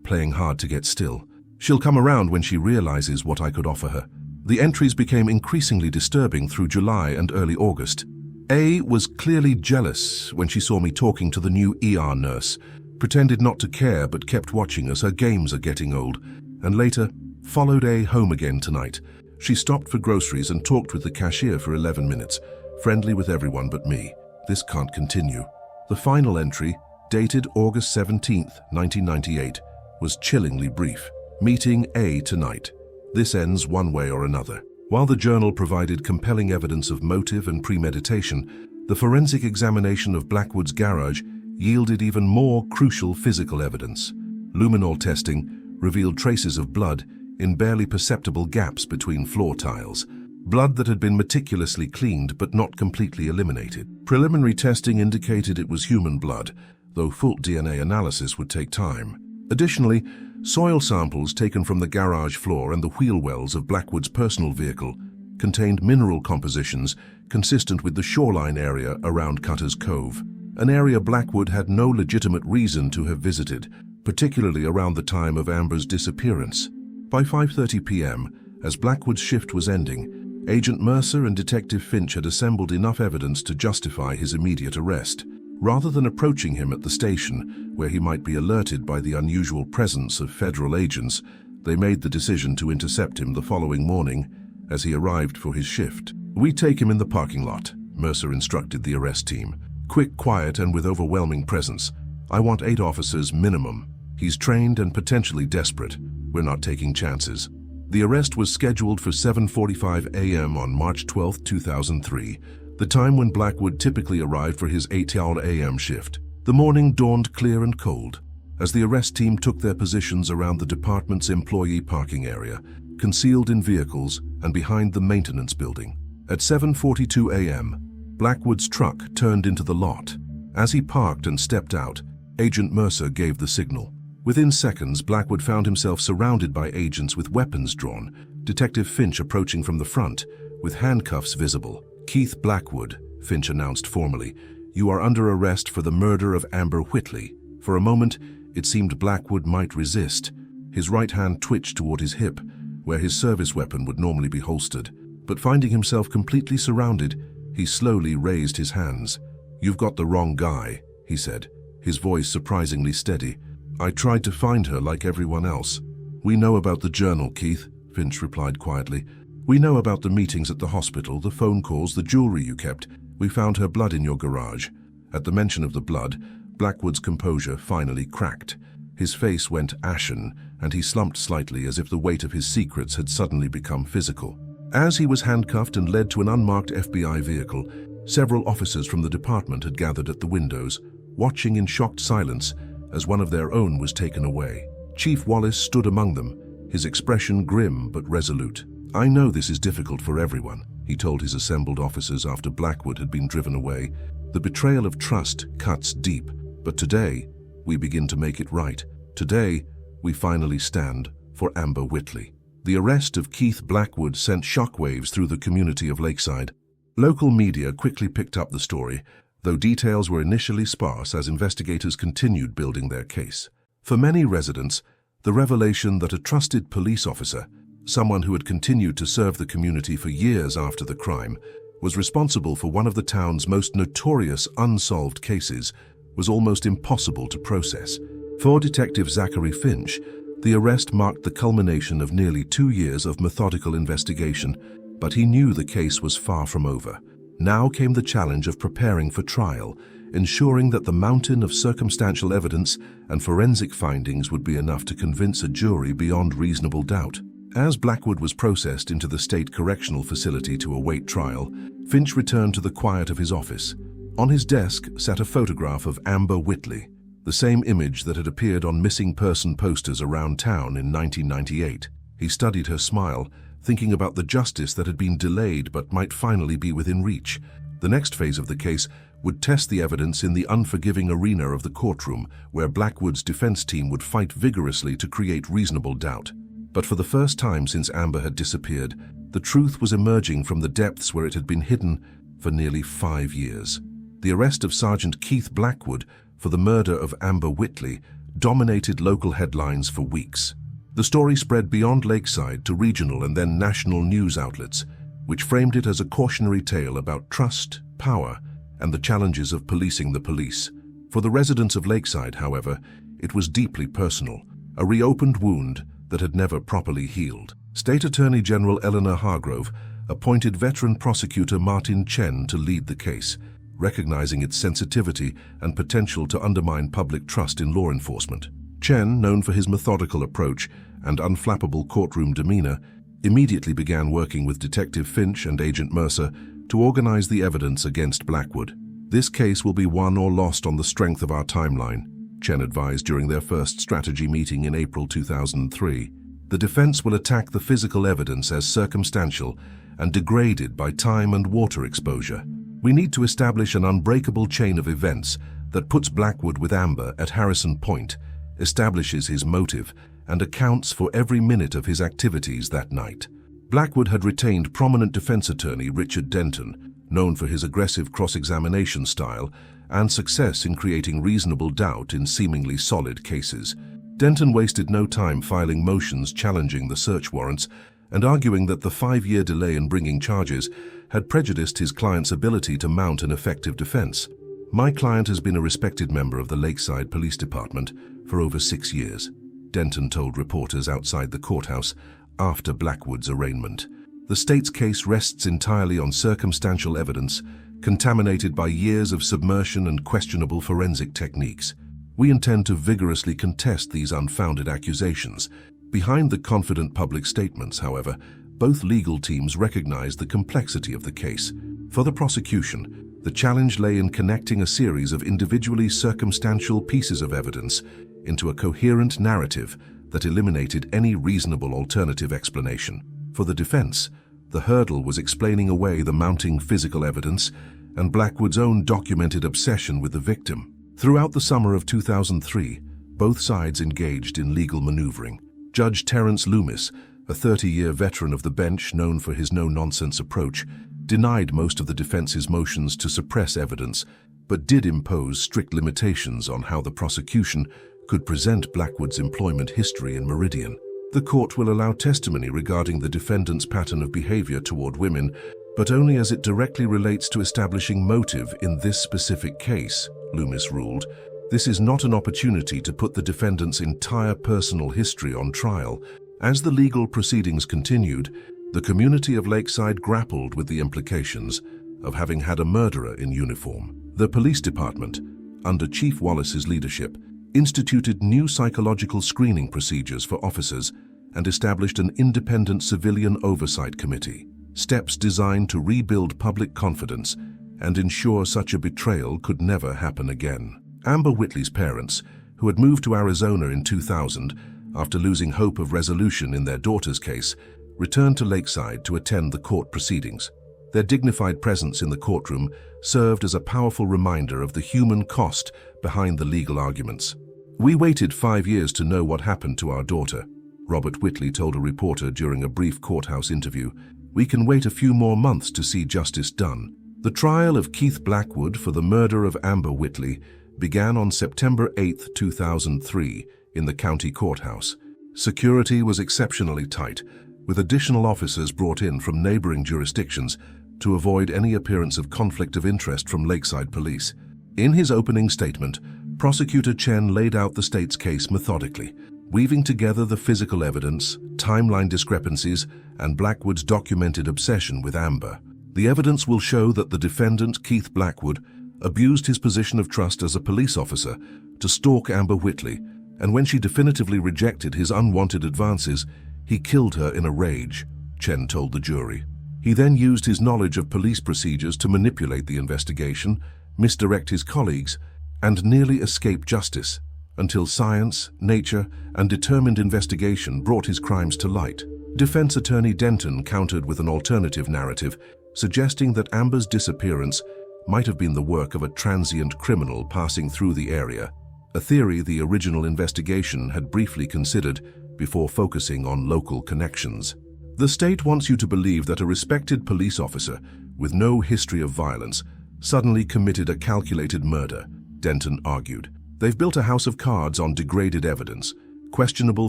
playing hard to get still. She'll come around when she realizes what I could offer her." The entries became increasingly disturbing through July and early August. "A was clearly jealous when she saw me talking to the new ER nurse. Pretended not to care but kept watching us. Her games are getting old." And later, "Followed A home again tonight. She stopped for groceries and talked with the cashier for 11 minutes. Friendly with everyone but me. This can't continue." The final entry, dated August 17, 1998, was chillingly brief. "Meeting A tonight. This ends one way or another." While the journal provided compelling evidence of motive and premeditation, the forensic examination of Blackwood's garage yielded even more crucial physical evidence. Luminol testing revealed traces of blood in barely perceptible gaps between floor tiles. Blood that had been meticulously cleaned but not completely eliminated. Preliminary testing indicated it was human blood, though full DNA analysis would take time. Additionally, soil samples taken from the garage floor and the wheel wells of Blackwood's personal vehicle contained mineral compositions consistent with the shoreline area around Cutter's Cove, an area Blackwood had no legitimate reason to have visited, particularly around the time of Amber's disappearance. By 5:30 p.m., as Blackwood's shift was ending, Agent Mercer and Detective Finch had assembled enough evidence to justify his immediate arrest. Rather than approaching him at the station, where he might be alerted by the unusual presence of federal agents, they made the decision to intercept him the following morning as he arrived for his shift. "We take him in the parking lot," Mercer instructed the arrest team. "Quick, quiet, and with overwhelming presence. I want 8 officers minimum. He's trained and potentially desperate. We're not taking chances." The arrest was scheduled for 7:45 a.m. on March 12, 2003, the time when Blackwood typically arrived for his 8-hour a.m. shift. The morning dawned clear and cold as the arrest team took their positions around the department's employee parking area, concealed in vehicles and behind the maintenance building. At 7:42 a.m., Blackwood's truck turned into the lot. As he parked and stepped out, Agent Mercer gave the signal. Within seconds, Blackwood found himself surrounded by agents with weapons drawn, Detective Finch approaching from the front, with handcuffs visible. "Keith Blackwood," Finch announced formally, "you are under arrest for the murder of Amber Whitley." For a moment, it seemed Blackwood might resist. His right hand twitched toward his hip, where his service weapon would normally be holstered. But finding himself completely surrounded, he slowly raised his hands. "You've got the wrong guy," he said, his voice surprisingly steady. "I tried to find her like everyone else." "We know about the journal, Keith," Finch replied quietly. "We know about the meetings at the hospital, the phone calls, the jewelry you kept. We found her blood in your garage." At the mention of the blood, Blackwood's composure finally cracked. His face went ashen, and he slumped slightly as if the weight of his secrets had suddenly become physical. As he was handcuffed and led to an unmarked FBI vehicle, several officers from the department had gathered at the windows, watching in shocked silence as one of their own was taken away. Chief Wallace stood among them, his expression grim but resolute. "I know this is difficult for everyone," he told his assembled officers after Blackwood had been driven away. "The betrayal of trust cuts deep, but today we begin to make it right. Today we finally stand for Amber Whitley." The arrest of Keith Blackwood sent shockwaves through the community of Lakeside. Local media quickly picked up the story, though details were initially sparse as investigators continued building their case. For many residents, the revelation that a trusted police officer, someone who had continued to serve the community for years after the crime, was responsible for one of the town's most notorious unsolved cases, was almost impossible to process. For Detective Zachary Finch, the arrest marked the culmination of nearly 2 years of methodical investigation, but he knew the case was far from over. Now came the challenge of preparing for trial, ensuring that the mountain of circumstantial evidence and forensic findings would be enough to convince a jury beyond reasonable doubt. As Blackwood was processed into the state correctional facility to await trial, Finch returned to the quiet of his office. On his desk sat a photograph of Amber Whitley, the same image that had appeared on missing person posters around town in 1998. He studied her smile, thinking about the justice that had been delayed but might finally be within reach. The next phase of the case would test the evidence in the unforgiving arena of the courtroom, where Blackwood's defense team would fight vigorously to create reasonable doubt. But for the first time since Amber had disappeared, the truth was emerging from the depths where it had been hidden for nearly 5 years. The arrest of Sergeant Keith Blackwood for the murder of Amber Whitley dominated local headlines for weeks. The story spread beyond Lakeside to regional and then national news outlets, which framed it as a cautionary tale about trust, power, and the challenges of policing the police. For the residents of Lakeside, however, it was deeply personal, a reopened wound that had never properly healed. State Attorney General Eleanor Hargrove appointed veteran prosecutor Martin Chen to lead the case, recognizing its sensitivity and potential to undermine public trust in law enforcement. Chen, known for his methodical approach and unflappable courtroom demeanor, immediately began working with Detective Finch and Agent Mercer to organize the evidence against Blackwood. "This case will be won or lost on the strength of our timeline," Chen advised during their first strategy meeting in April 2003. "The defense will attack the physical evidence as circumstantial and degraded by time and water exposure. We need to establish an unbreakable chain of events that puts Blackwood with Amber at Harrison Point, establishes his motive, and accounts for every minute of his activities that night." Blackwood had retained prominent defense attorney Richard Denton, known for his aggressive cross-examination style and success in creating reasonable doubt in seemingly solid cases. Denton wasted no time filing motions challenging the search warrants and arguing that the 5-year delay in bringing charges had prejudiced his client's ability to mount an effective defense. "My client has been a respected member of the Lakeside Police Department for over 6 years, Denton told reporters outside the courthouse after Blackwood's arraignment. "The state's case rests entirely on circumstantial evidence, contaminated by years of submersion and questionable forensic techniques. We intend to vigorously contest these unfounded accusations." Behind the confident public statements, however, both legal teams recognized the complexity of the case. For the prosecution, the challenge lay in connecting a series of individually circumstantial pieces of evidence into a coherent narrative that eliminated any reasonable alternative explanation. For the defense, the hurdle was explaining away the mounting physical evidence and Blackwood's own documented obsession with the victim. Throughout the summer of 2003, both sides engaged in legal maneuvering. Judge Terence Loomis, a 30-year veteran of the bench known for his no-nonsense approach, denied most of the defense's motions to suppress evidence, but did impose strict limitations on how the prosecution could present Blackwood's employment history in Meridian. "The court will allow testimony regarding the defendant's pattern of behavior toward women, but only as it directly relates to establishing motive in this specific case," Loomis ruled. "This is not an opportunity to put the defendant's entire personal history on trial." As the legal proceedings continued, the community of Lakeside grappled with the implications of having had a murderer in uniform. The police department, under Chief Wallace's leadership, instituted new psychological screening procedures for officers, and established an independent civilian oversight committee, steps designed to rebuild public confidence and ensure such a betrayal could never happen again. Amber Whitley's parents, who had moved to Arizona in 2000 after losing hope of resolution in their daughter's case, returned to Lakeside to attend the court proceedings. Their dignified presence in the courtroom served as a powerful reminder of the human cost behind the legal arguments. "We waited 5 years to know what happened to our daughter," Robert Whitley told a reporter during a brief courthouse interview. "We can wait a few more months to see justice done." The trial of Keith Blackwood for the murder of Amber Whitley began on September 8, 2003, in the county courthouse. Security was exceptionally tight, with additional officers brought in from neighboring jurisdictions to avoid any appearance of conflict of interest from Lakeside Police. In his opening statement, Prosecutor Chen laid out the state's case methodically, weaving together the physical evidence, timeline discrepancies, and Blackwood's documented obsession with Amber. The evidence will show that the defendant, Keith Blackwood, abused his position of trust as a police officer to stalk Amber Whitley, and when she definitively rejected his unwanted advances, he killed her in a rage, Chen told the jury. He then used his knowledge of police procedures to manipulate the investigation, misdirect his colleagues, and nearly escape justice, until science, nature, and determined investigation brought his crimes to light. Defense attorney Denton countered with an alternative narrative, suggesting that Amber's disappearance might have been the work of a transient criminal passing through the area, a theory the original investigation had briefly considered before focusing on local connections. "The state wants you to believe that a respected police officer with no history of violence suddenly committed a calculated murder," Denton argued. "They've built a house of cards on degraded evidence, questionable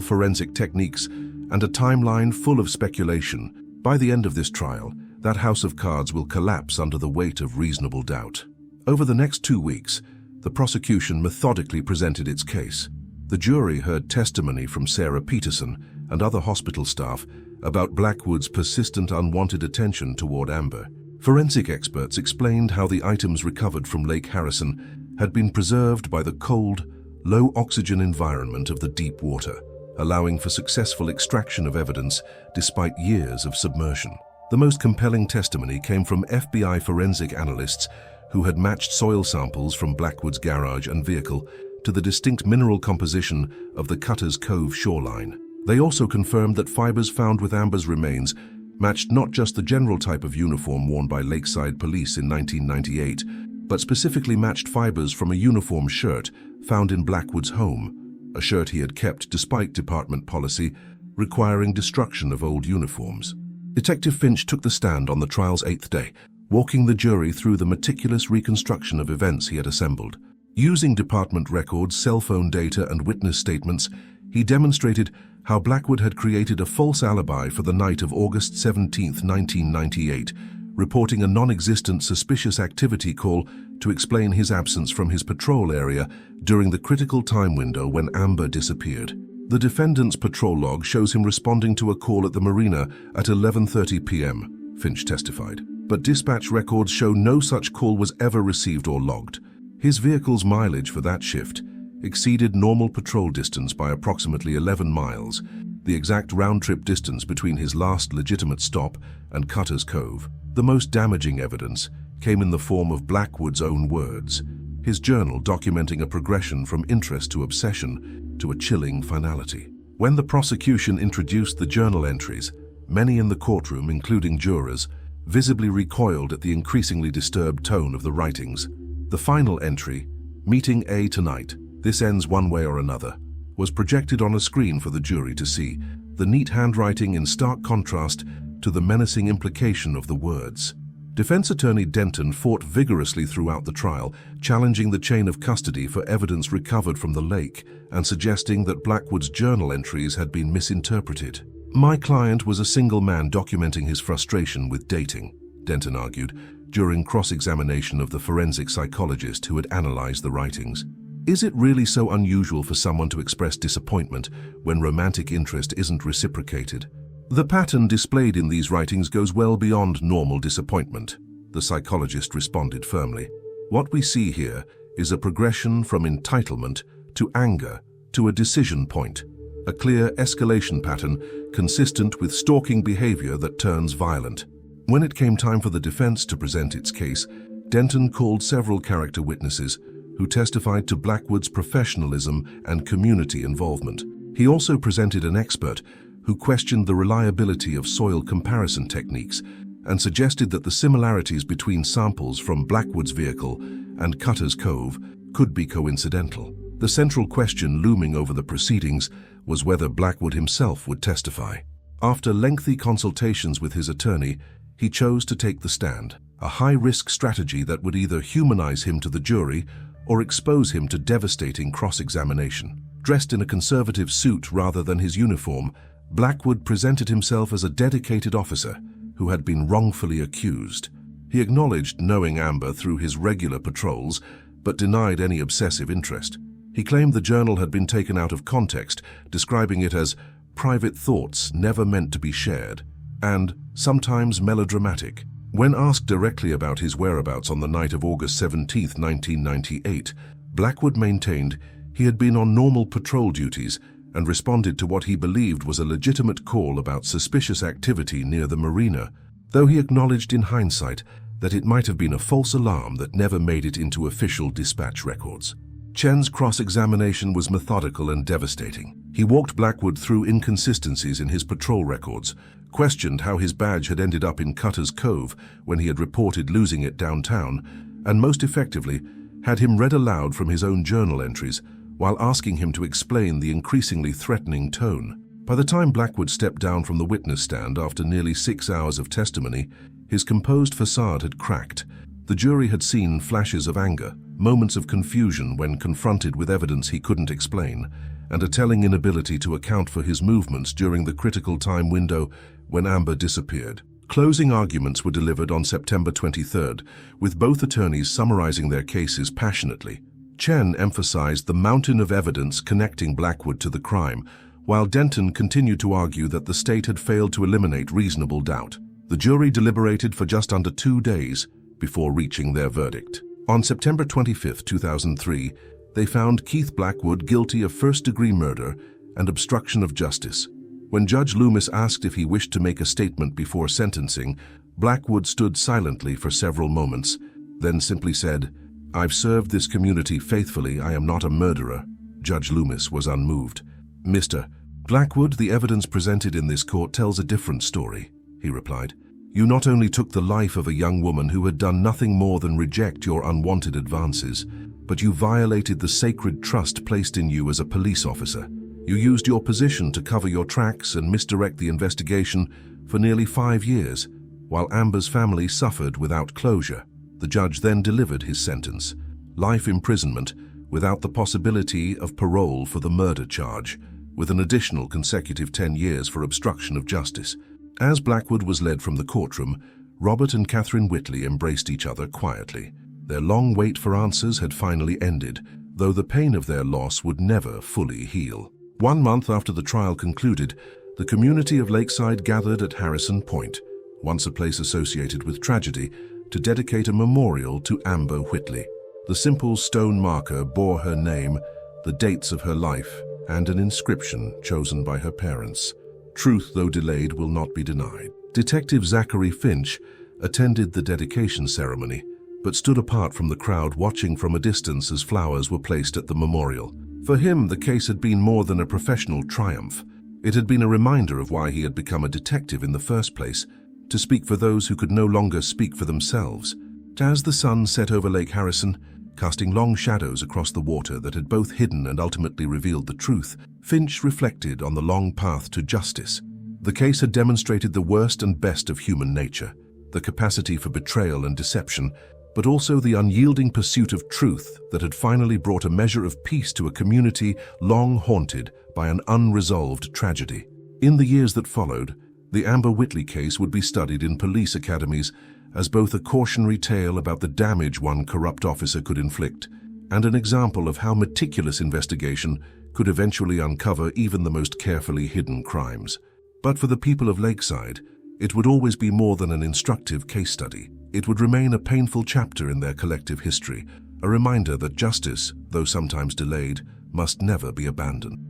forensic techniques, and a timeline full of speculation. By the end of this trial, that house of cards will collapse under the weight of reasonable doubt." Over the next 2 weeks, the prosecution methodically presented its case. The jury heard testimony from Sarah Peterson and other hospital staff about Blackwood's persistent unwanted attention toward Amber. Forensic experts explained how the items recovered from Lake Harrison had been preserved by the cold, low-oxygen environment of the deep water, allowing for successful extraction of evidence despite years of submersion. The most compelling testimony came from FBI forensic analysts who had matched soil samples from Blackwood's garage and vehicle to the distinct mineral composition of the Cutter's Cove shoreline. They also confirmed that fibers found with Amber's remains matched not just the general type of uniform worn by Lakeside Police in 1998, but specifically matched fibers from a uniform shirt found in Blackwood's home, a shirt he had kept despite department policy requiring destruction of old uniforms. Detective Finch took the stand on the trial's 8th day, walking the jury through the meticulous reconstruction of events he had assembled. Using department records, cell phone data, and witness statements, he demonstrated how Blackwood had created a false alibi for the night of August 17, 1998, reporting a non-existent suspicious activity call to explain his absence from his patrol area during the critical time window when Amber disappeared. The defendant's patrol log shows him responding to a call at the marina at 11:30 p.m., Finch testified. But dispatch records show no such call was ever received or logged. His vehicle's mileage for that shift exceeded normal patrol distance by approximately 11 miles, the exact round-trip distance between his last legitimate stop and Cutter's Cove. The most damaging evidence came in the form of Blackwood's own words, his journal documenting a progression from interest to obsession to a chilling finality. When the prosecution introduced the journal entries, many in the courtroom, including jurors, visibly recoiled at the increasingly disturbed tone of the writings. The final entry, "Meeting A tonight, this ends one way or another," was projected on a screen for the jury to see, the neat handwriting in stark contrast to the menacing implication of the words. Defense attorney Denton fought vigorously throughout the trial, challenging the chain of custody for evidence recovered from the lake and suggesting that Blackwood's journal entries had been misinterpreted. "My client was a single man documenting his frustration with dating," Denton argued, during cross-examination of the forensic psychologist who had analyzed the writings. "Is it really so unusual for someone to express disappointment when romantic interest isn't reciprocated? The pattern displayed in these writings goes well beyond normal disappointment," the psychologist responded firmly. "What we see here is a progression from entitlement to anger, to a decision point, a clear escalation pattern consistent with stalking behavior that turns violent. When it came time for the defense to present its case, Denton called several character witnesses who testified to Blackwood's professionalism and community involvement. He also presented an expert who questioned the reliability of soil comparison techniques and suggested that the similarities between samples from Blackwood's vehicle and Cutter's Cove could be coincidental. The central question looming over the proceedings was whether Blackwood himself would testify. After lengthy consultations with his attorney, he chose to take the stand, a high-risk strategy that would either humanize him to the jury or expose him to devastating cross-examination. Dressed in a conservative suit rather than his uniform, Blackwood presented himself as a dedicated officer who had been wrongfully accused. He acknowledged knowing Amber through his regular patrols, but denied any obsessive interest. He claimed the journal had been taken out of context, describing it as private thoughts never meant to be shared, and sometimes melodramatic. When asked directly about his whereabouts on the night of August 17, 1998, Blackwood maintained he had been on normal patrol duties and responded to what he believed was a legitimate call about suspicious activity near the marina, though he acknowledged in hindsight that it might have been a false alarm that never made it into official dispatch records. Chen's cross-examination was methodical and devastating. He walked Blackwood through inconsistencies in his patrol records, questioned how his badge had ended up in Cutter's Cove when he had reported losing it downtown, and most effectively, had him read aloud from his own journal entries while asking him to explain the increasingly threatening tone. By the time Blackwood stepped down from the witness stand after nearly 6 hours of testimony, his composed facade had cracked. The jury had seen flashes of anger, moments of confusion when confronted with evidence he couldn't explain, and a telling inability to account for his movements during the critical time window when Amber disappeared. Closing arguments were delivered on September 23rd, with both attorneys summarizing their cases passionately. Chen emphasized the mountain of evidence connecting Blackwood to the crime, while Denton continued to argue that the state had failed to eliminate reasonable doubt. The jury deliberated for just under 2 days before reaching their verdict. On September 25, 2003, they found Keith Blackwood guilty of first-degree murder and obstruction of justice. When Judge Loomis asked if he wished to make a statement before sentencing, Blackwood stood silently for several moments, then simply said, "I've served this community faithfully. I am not a murderer." Judge Loomis was unmoved. "Mr. Blackwood, the evidence presented in this court tells a different story," he replied. "You not only took the life of a young woman who had done nothing more than reject your unwanted advances, but you violated the sacred trust placed in you as a police officer. You used your position to cover your tracks and misdirect the investigation for nearly 5 years, while Amber's family suffered without closure." The judge then delivered his sentence: life imprisonment without the possibility of parole for the murder charge, with an additional consecutive 10 years for obstruction of justice. As Blackwood was led from the courtroom, Robert and Catherine Whitley embraced each other quietly. Their long wait for answers had finally ended, though the pain of their loss would never fully heal. 1 month after the trial concluded, the community of Lakeside gathered at Harrison Point, once a place associated with tragedy, to dedicate a memorial to Amber Whitley. The simple stone marker bore her name, the dates of her life, and an inscription chosen by her parents. "Truth, though delayed, will not be denied." Detective Zachary Finch attended the dedication ceremony, but stood apart from the crowd, watching from a distance as flowers were placed at the memorial. For him, the case had been more than a professional triumph. It had been a reminder of why he had become a detective in the first place, to speak for those who could no longer speak for themselves. As the sun set over Lake Harrison, casting long shadows across the water that had both hidden and ultimately revealed the truth, Finch reflected on the long path to justice. The case had demonstrated the worst and best of human nature, the capacity for betrayal and deception, but also the unyielding pursuit of truth that had finally brought a measure of peace to a community long haunted by an unresolved tragedy. In the years that followed, the Amber Whitley case would be studied in police academies as both a cautionary tale about the damage one corrupt officer could inflict and an example of how meticulous investigation could eventually uncover even the most carefully hidden crimes. But for the people of Lakeside, it would always be more than an instructive case study. It would remain a painful chapter in their collective history, a reminder that justice, though sometimes delayed, must never be abandoned.